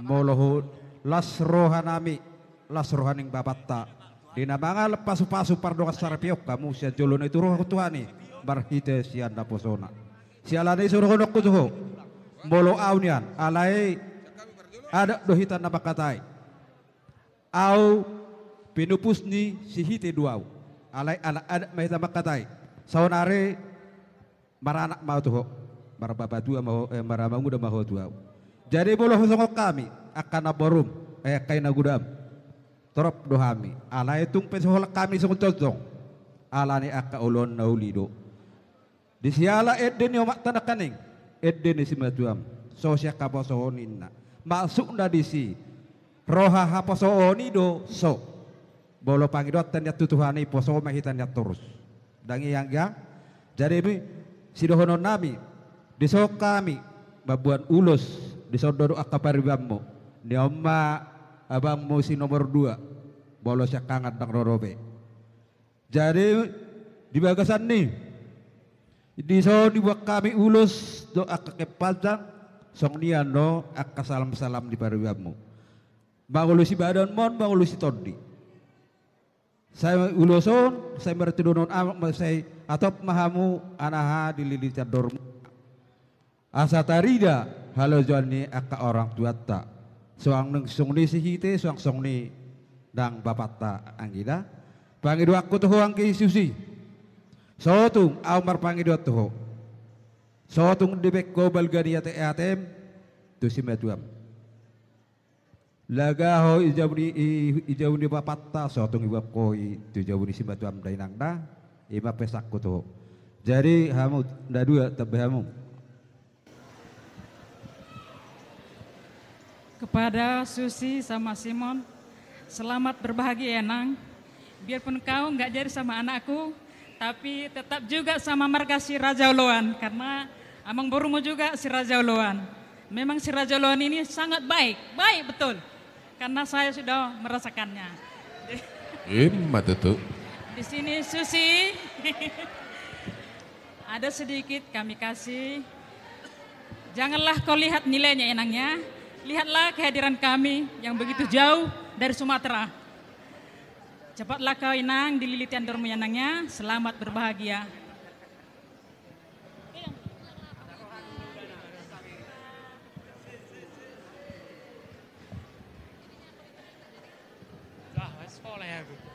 moloho lasrohanami lasrohaning babatta dina mga pasu-pasu pardonga sarapiok kamu siya jolon itu roh Tuhani barhite siya na posona siya lani suruh honok kutuho molo aunian alai ada dohitan na bakatay au pinupus ni si hite duaw alai ala ada mahita bakatay saunare maranak mau tuho marababatu mau maramangu da mau duaw jadi molo hosongok kami akan naborum kay nagudam torop dohami ala itung pensohol kami sungtotong ala ni aka ulon naulido di siala edden yo mak tanakaning edden ni simatuam sosya kaposohoninna masuk na di si roha haposohoni do so bolo pangidot tan ya tutuhani poso mahitan ya terus dangi yang jadi mi sidohonon nami di so kami babuan ulus di sododo akaparibammo ni omma abang musi nomor 2 bolos ya kangat nak rorobe jadi di bagasan nih di so dibuat kami ulus do akakepaljan song nian no akka salam di pariwamu bangulusi badan mon bangulusi todi saya uluson saya mertidonon amak saya atau mahamu anaha dililicat dormu asa tarida halo joni akka orang tua tak soang neng songni si hite soang songni dang bapata anggida pangidu aku tuh ang susi sotung aumar pangidu tuh sotung dibek gobal gadi atem tu si metuam lagaho ijabuni bapata sotung ibab koi tu jabuni si metuam dainang da iba pesak ku tuh jadi hamu nda dua tapi hamu kepada Susi sama Simon, selamat berbahagia ya Nang. Biarpun kau nggak jadi sama anakku, tapi tetap juga sama marga si Raja Uluan karena amang borumu juga si Raja Uluan. Memang si Raja Uluan ini sangat baik, baik betul. Karena saya sudah merasakannya. Tuh. Di sini Susi, ada sedikit kami kasih. Janganlah kau lihat nilainya enangnya. Lihatlah kehadiran kami yang begitu jauh dari Sumatera. Cepatlah kau inang dililitian dormu yanangnya. Selamat berbahagia. Sekolah ya aku.